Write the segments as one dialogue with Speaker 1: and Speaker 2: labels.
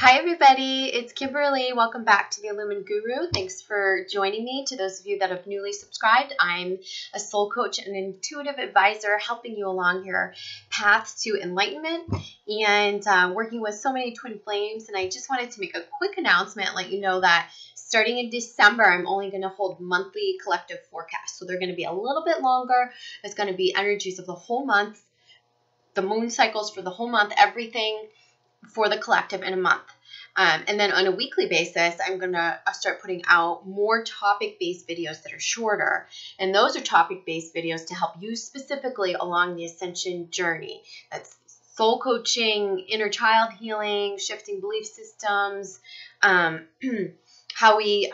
Speaker 1: Hi everybody, it's Kimberly. Welcome back to the Illumined Guru. Thanks for joining me. To those of you that have newly subscribed, I'm a soul coach and intuitive advisor helping you along your path to enlightenment and working with so many twin flames. And I just wanted to make a quick announcement, let you know that starting in December, I'm only going to hold monthly collective forecasts. So they're going to be a little bit longer. It's going to be energies of the whole month, the moon cycles for the whole month, everything for the collective in a month. And then on a weekly basis, I'm going to start putting out more topic-based videos that are shorter. And those are topic-based videos to help you specifically along the ascension journey. That's soul coaching, inner child healing, shifting belief systems, how we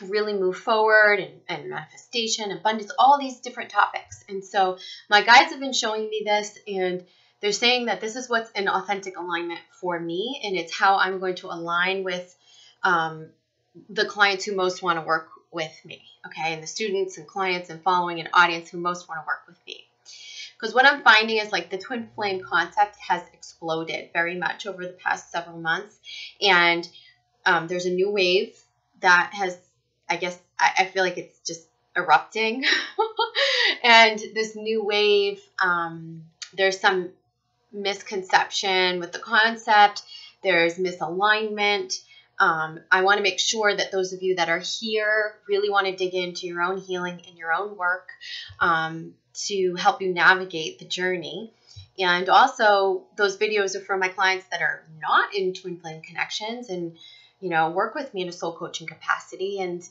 Speaker 1: really move forward, and manifestation, abundance, all these different topics. And so my guides have been showing me this, and they're saying that this is what's in authentic alignment for me, and it's how I'm going to align with the clients who most want to work with me, okay, and the students and clients and following an audience who most want to work with me. Because what I'm finding is like the twin flame concept has exploded very much over the past several months, and there's a new wave that has, I guess, I feel like it's just erupting, and this new wave, there's some misconception with the concept. There's misalignment. I want to make sure that those of you that are here really want to dig into your own healing and your own work to help you navigate the journey. And also, those videos are for my clients that are not in twin flame connections and, you know, work with me in a soul coaching capacity and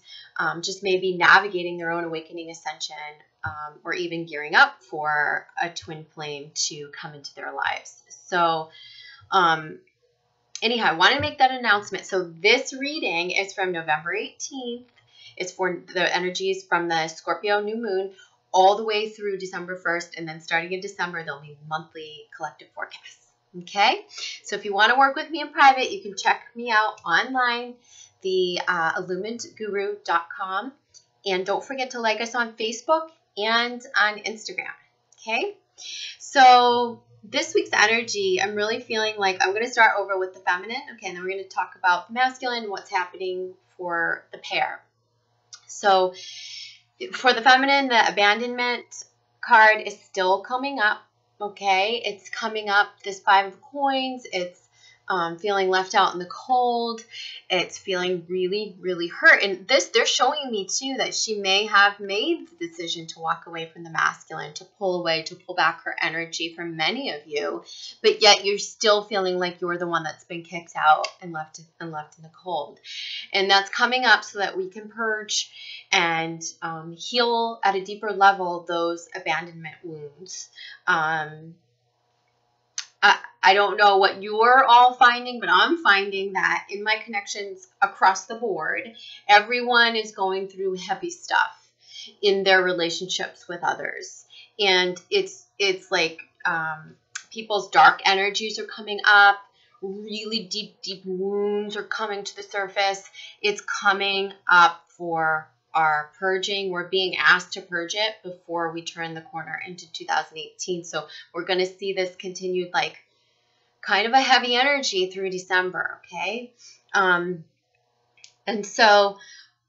Speaker 1: just maybe navigating their own awakening ascension, or even gearing up for a twin flame to come into their lives. So anyhow, I want to make that announcement. So this reading is from November 18th. It's for the energies from the Scorpio new moon all the way through December 1st. And then starting in December, there'll be monthly collective forecasts. Okay, so if you want to work with me in private, you can check me out online, the illuminedguru.com. And don't forget to like us on Facebook and on Instagram. Okay, so this week's energy, I'm really feeling like I'm going to start over with the feminine. Okay, and then we're going to talk about the masculine and what's happening for the pair. So for the feminine, the abandonment card is still coming up. Okay, it's coming up, this 5 of coins. It's feeling left out in the cold. It's feeling really, really hurt. And this, they're showing me too that she may have made the decision to walk away from the masculine, to pull away, to pull back her energy for many of you. But yet you're still feeling like you're the one that's been kicked out and left in the cold. And that's coming up so that we can purge and heal at a deeper level those abandonment wounds. I don't know what you're all finding, but I'm finding that in my connections across the board, everyone is going through heavy stuff in their relationships with others. And it's like people's dark energies are coming up. Really deep, deep wounds are coming to the surface. It's coming up for our purging. We're being asked to purge it before we turn the corner into 2018. So we're going to see this continued, like, kind of a heavy energy through December, okay? And so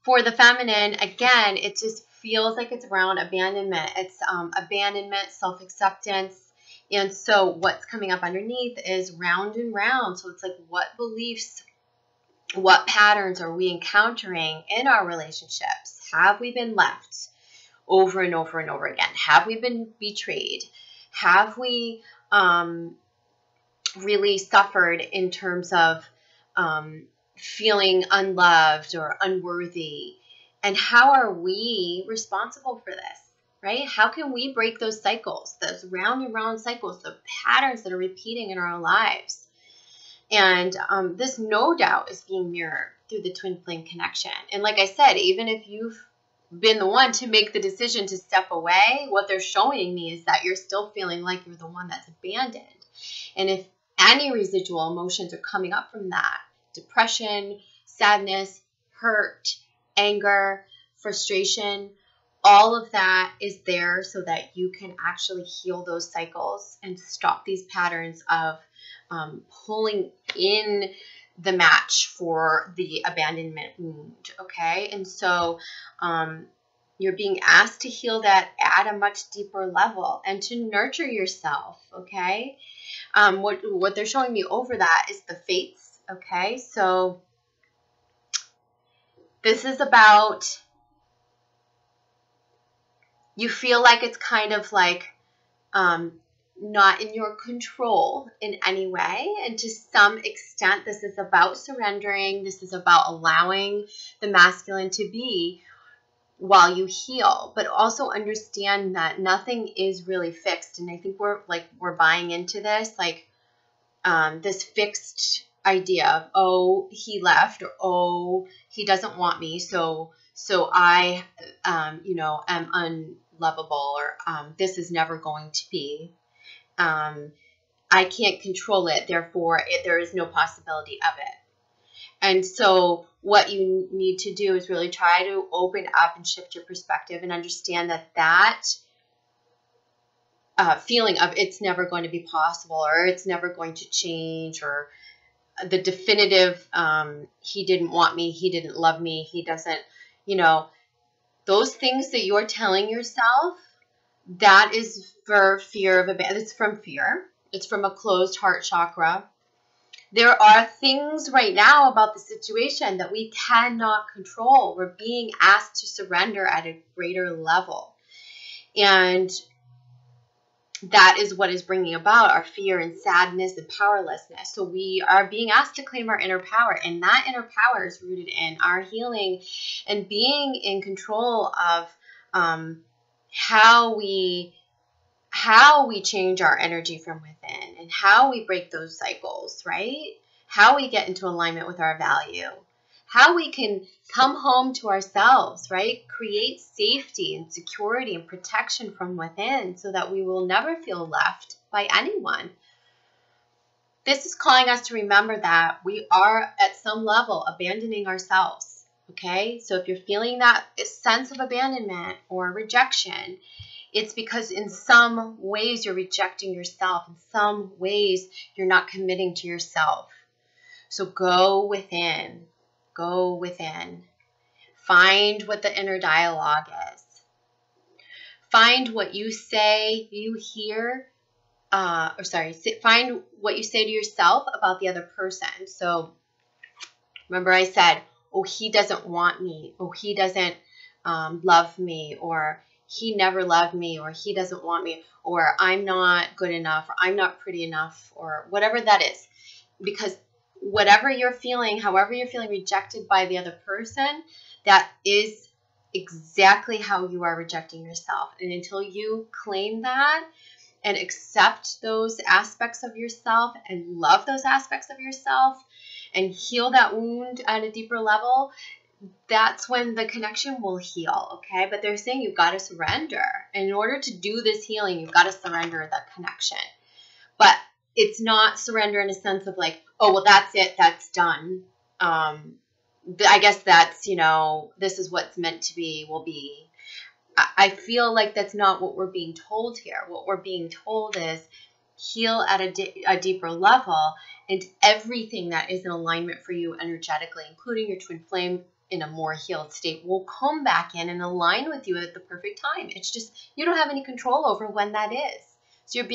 Speaker 1: for the feminine, again, it just feels like it's around abandonment. It's abandonment, self-acceptance. And so what's coming up underneath is round and round. So it's like, what beliefs, what patterns are we encountering in our relationships? Have we been left over and over and over again? Have we been betrayed? Have we really suffered in terms of feeling unloved or unworthy? And how are we responsible for this, right? How can we break those cycles, those round and round cycles, the patterns that are repeating in our lives? And this no doubt is being mirrored through the twin flame connection. And like I said, even if you've been the one to make the decision to step away, what they're showing me is that you're still feeling like you're the one that's abandoned. And if any residual emotions are coming up from that, depression, sadness, hurt, anger, frustration, all of that is there so that you can actually heal those cycles and stop these patterns of pulling in the match for the abandonment wound, okay? And so you're being asked to heal that at a much deeper level and to nurture yourself, okay? What they're showing me over that is the fates, okay? So this is about, you feel like it's kind of like not in your control in any way. And to some extent, this is about surrendering. This is about allowing the masculine to be while you heal, but also understand that nothing is really fixed. And I think we're buying into this, like this fixed idea of, oh, he left, or oh, he doesn't want me, so I am unlovable, or this is never going to be. I can't control it, therefore there is no possibility of it. And so what you need to do is really try to open up and shift your perspective and understand that feeling of it's never going to be possible, or it's never going to change, or the definitive, he didn't want me, he didn't love me, he doesn't, those things that you're telling yourself, that is for fear of abandonment. It's from fear. It's from a closed heart chakra. There are things right now about the situation that we cannot control. We're being asked to surrender at a greater level. And that is what is bringing about our fear and sadness and powerlessness. So we are being asked to claim our inner power. And that inner power is rooted in our healing and being in control of how we change our energy from within, and how we break those cycles, right? How we get into alignment with our value, how we can come home to ourselves, right? Create safety and security and protection from within so that we will never feel left by anyone. This is calling us to remember that we are at some level abandoning ourselves, okay? So if you're feeling that sense of abandonment or rejection, it's because in some ways you're rejecting yourself. In some ways you're not committing to yourself. So go within. Go within. Find what the inner dialogue is. Find what you say, you hear, find what you say to yourself about the other person. So remember I said, oh, he doesn't want me. Oh, he doesn't love me, or he never loved me, or he doesn't want me, or I'm not good enough, or I'm not pretty enough, or whatever that is. Because whatever you're feeling, however you're feeling rejected by the other person, that is exactly how you are rejecting yourself. And until you claim that and accept those aspects of yourself and love those aspects of yourself and heal that wound at a deeper level, that's when the connection will heal, okay? But they're saying you've got to surrender. And in order to do this healing, you've got to surrender that connection. But it's not surrender in a sense of like, oh, well, that's it, that's done. I guess that's, this is what's meant to be, will be. I feel like that's not what we're being told here. What we're being told is heal at a deeper level, and everything that is in alignment for you energetically, including your twin flame, in a more healed state, will come back in and align with you at the perfect time. It's just you don't have any control over when that is. So you're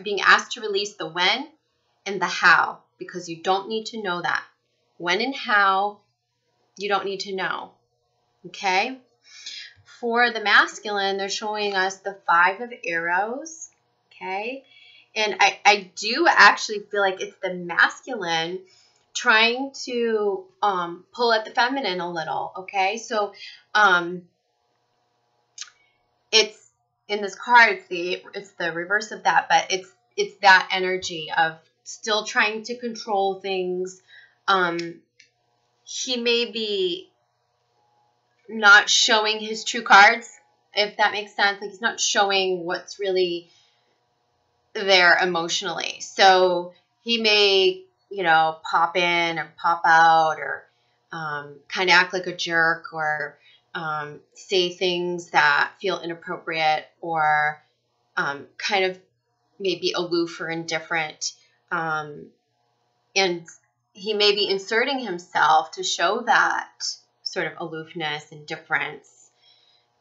Speaker 1: being asked to release the when and the how, because you don't need to know that. When and how, you don't need to know. Okay? For the masculine, they're showing us the 5 of arrows. Okay? And I do actually feel like it's the masculine trying to pull at the feminine a little, okay? So it's in this card, it's the reverse of that, but it's that energy of still trying to control things. He may be not showing his true cards, if that makes sense. Like he's not showing what's really there emotionally. So he may pop in or pop out, or kind of act like a jerk, or say things that feel inappropriate, or kind of maybe aloof or indifferent. And he may be inserting himself to show that sort of aloofness and difference.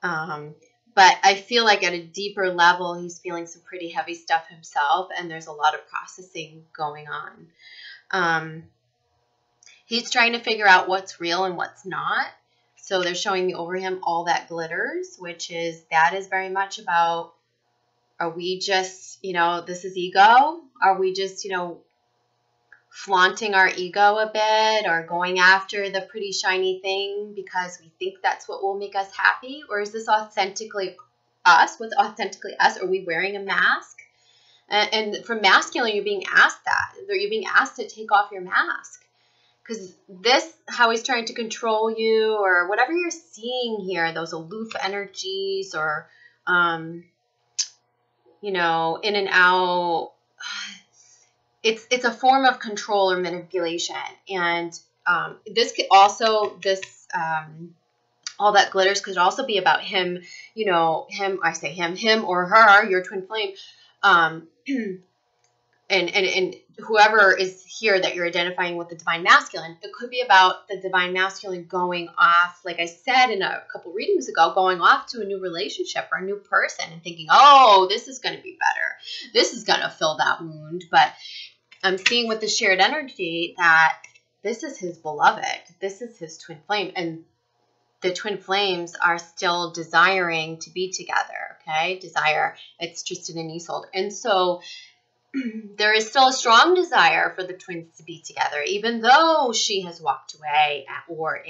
Speaker 1: But I feel like at a deeper level, he's feeling some pretty heavy stuff himself, and there's a lot of processing going on. He's trying to figure out what's real and what's not. So they're showing me over him all that glitters, that is very much about, are we just, this is ego? Are we just, flaunting our ego a bit, or going after the pretty shiny thing because we think that's what will make us happy? Or is this authentically us? What's authentically us? Are we wearing a mask? And for masculine, you're being asked that. You're being asked to take off your mask. Because how he's trying to control you, or whatever you're seeing here, those aloof energies, or, in and out, it's a form of control or manipulation. And this could also, all that glitters could also be about him, him or her, your twin flame, and whoever is here that you're identifying with the divine masculine. It could be about the divine masculine going off, like I said in a couple readings ago, going off to a new relationship or a new person and thinking, oh, this is going to be better. This is going to fill that wound. But I'm seeing with the shared energy that this is his beloved. This is his twin flame. And the twin flames are still desiring to be together. Okay. Desire. It's Tristan and Isolde. And so there is still a strong desire for the twins to be together, even though she has walked away or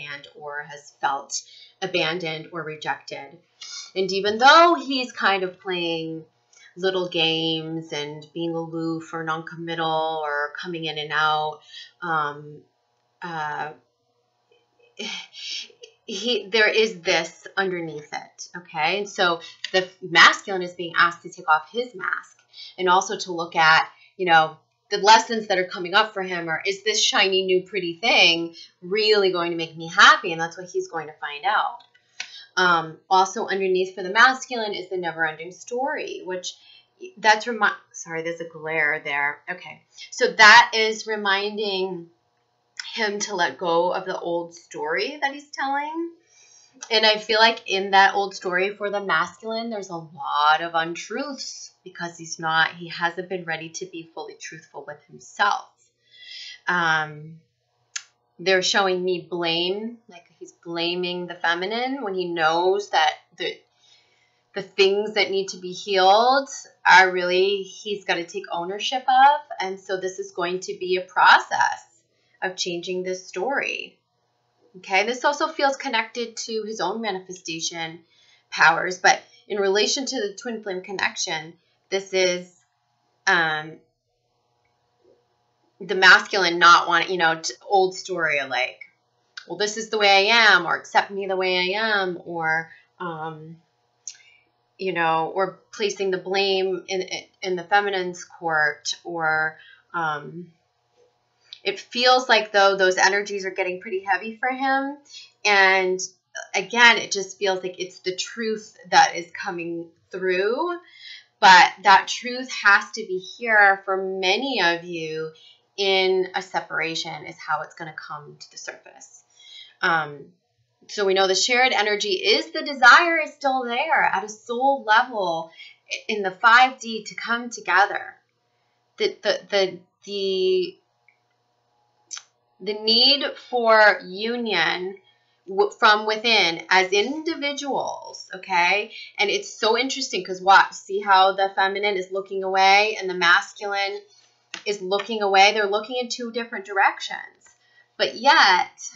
Speaker 1: has felt abandoned or rejected. And even though he's kind of playing little games and being aloof or non-committal or coming in and out, there is this underneath it, okay? And so the masculine is being asked to take off his mask and also to look at, the lessons that are coming up for him, or is this shiny new pretty thing really going to make me happy? And that's what he's going to find out. Also underneath for the masculine is the never-ending story, which sorry, there's a glare there. Okay. So that is reminding him to let go of the old story that he's telling. And I feel like in that old story for the masculine, there's a lot of untruths because he hasn't been ready to be fully truthful with himself. They're showing me blame, like he's blaming the feminine when he knows that the things that need to be healed are really, he's got to take ownership of. And so this is going to be a process of changing this story. Okay, this also feels connected to his own manifestation powers, but in relation to the twin flame connection, this is the masculine not wanting, old story of like, well, this is the way I am, or accept me the way I am, or, or placing the blame in the feminine's court, or it feels like, though, those energies are getting pretty heavy for him. And again, it just feels like it's the truth that is coming through. But that truth has to be here for many of you in a separation is how it's going to come to the surface. So we know the shared energy is the desire is still there at a soul level in the 5D to come together. The need for union from within as individuals, okay? And it's so interesting because see how the feminine is looking away and the masculine is looking away? They're looking in two different directions, but yet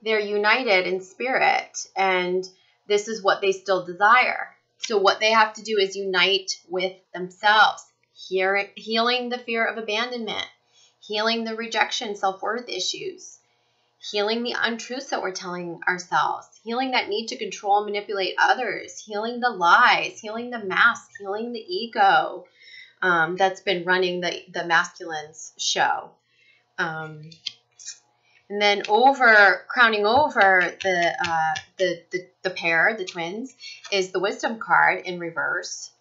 Speaker 1: they're united in spirit, and this is what they still desire. So what they have to do is unite with themselves, healing the fear of abandonment, healing the rejection, self-worth issues, healing the untruths that we're telling ourselves, healing that need to control and manipulate others, healing the lies, healing the mask, healing the ego that's been running the masculine's show. And then crowning over the pair, the twins, is the wisdom card in reverse.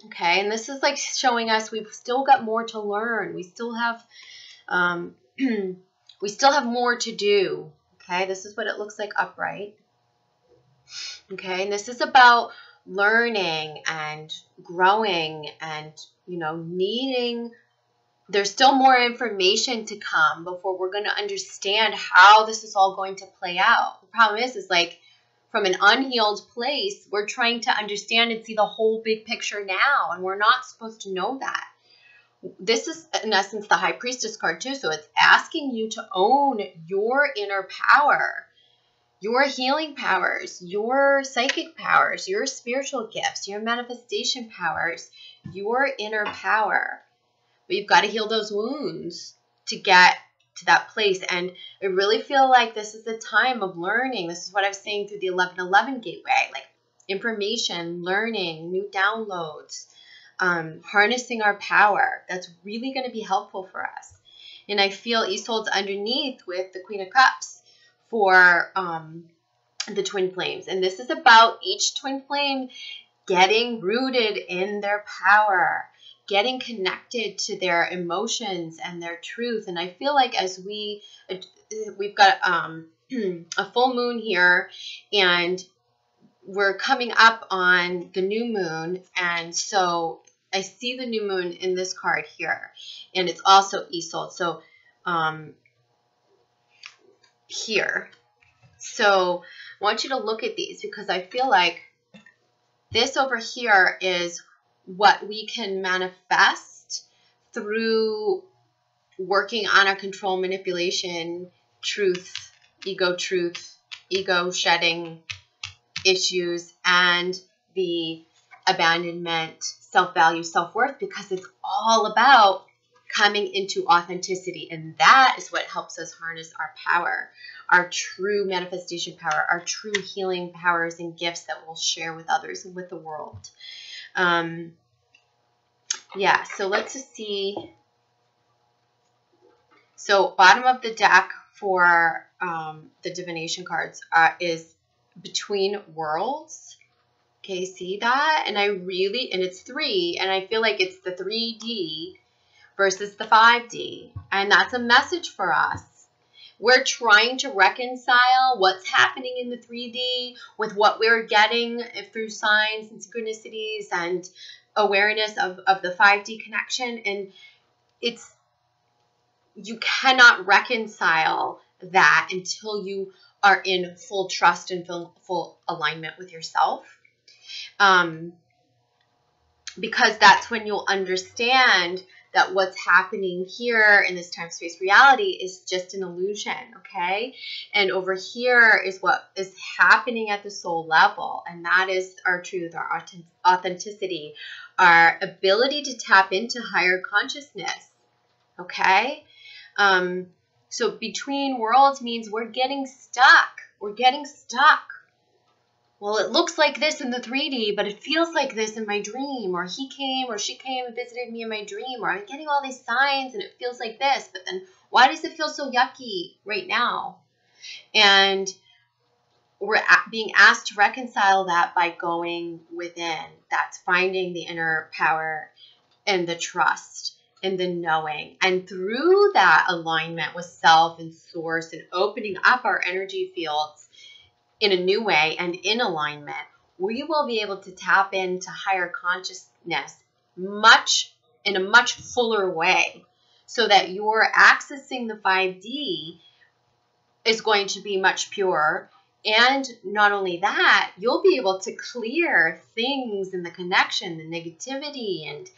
Speaker 1: Okay, and this is like showing us we've still got more to learn. We still have we still have more to do. Okay, this is what it looks like upright. Okay, and this is about learning and growing and, you know, needing. There's still more information to come before we're going to understand how this is all going to play out. The problem is like from an unhealed place, we're trying to understand and see the whole big picture now, and we're not supposed to know that. This is, in essence, the High Priestess card too, so it's asking you to own your inner power, your healing powers, your psychic powers, your spiritual gifts, your manifestation powers, your inner power. But you've got to heal those wounds to get to that place. And I really feel like this is the time of learning. This is what I was saying through the 1111 gateway, like information, learning, new downloads, harnessing our power. That's really going to be helpful for us. And I feel Isolde's underneath with the Queen of Cups for the twin flames. And this is about each twin flame getting rooted in their power, getting connected to their emotions and their truth. And I feel like as we've got a full moon here, and we're coming up on the new moon, and so I see the new moon in this card here, and it's also Isolde. So here. So I want you to look at these, because I feel like this over here is what we can manifest through working on our control, manipulation, ego shedding issues, and the abandonment, self-value, self-worth, because it's all about coming into authenticity. And that is what helps us harness our power, our true manifestation power, our true healing powers and gifts that we'll share with others and with the world. Yeah, so let's just see. So bottom of the deck for the divination cards is Between Worlds. Okay, see that? And and it's 3, and I feel like it's the 3D versus the 5D. And that's a message for us. We're trying to reconcile what's happening in the 3D with what we're getting through signs and synchronicities and awareness of the 5D connection. And you cannot reconcile that until you are in full trust and full alignment with yourself. Because that's when you'll understand that what's happening here in this time-space reality is just an illusion, okay? And over here is what is happening at the soul level, and that is our truth, our authenticity, our ability to tap into higher consciousness, okay? So Between Worlds means we're getting stuck. We're getting stuck. Well, it looks like this in the 3D, but it feels like this in my dream, or he came or she came and visited me in my dream, or I'm getting all these signs and it feels like this, but then why does it feel so yucky right now? And we're being asked to reconcile that by going within. That's finding the inner power and the trust and the knowing. And through that alignment with self and source and opening up our energy fields in a new way and in alignment, we will be able to tap into higher consciousness in a much fuller way, so that you're accessing the 5D is going to be much purer. And not only that, you'll be able to clear things in the connection, the negativity, and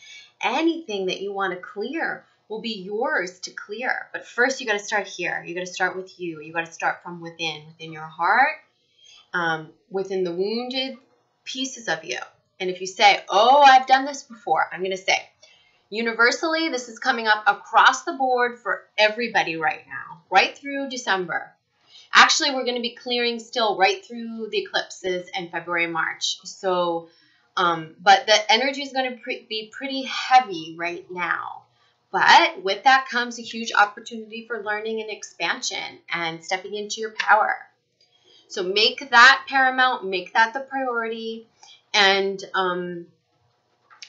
Speaker 1: anything that you want to clear will be yours to clear. But first, you got to start here. You got to start with you. You got to start from within your heart, within the wounded pieces of you. And if you say, oh, I've done this before, I'm going to say, universally, this is coming up across the board for everybody right now, right through December. Actually, we're going to be clearing still right through the eclipses in February and March. So, but the energy is going to be pretty heavy right now. But with that comes a huge opportunity for learning and expansion and stepping into your power. So make that paramount, make that the priority, and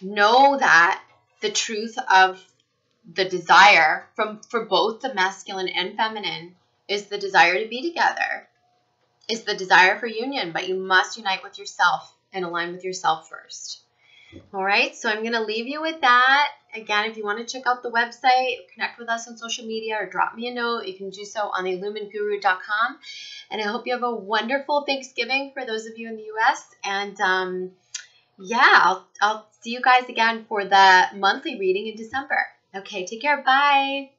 Speaker 1: know that the truth of the desire for both the masculine and feminine is the desire to be together, is the desire for union, but you must unite with yourself and align with yourself first. All right, so I'm going to leave you with that. Again, if you want to check out the website, connect with us on social media, or drop me a note, you can do so on illuminguru.com. And I hope you have a wonderful Thanksgiving for those of you in the U.S. And yeah, I'll see you guys again for the monthly reading in December. Okay, take care. Bye.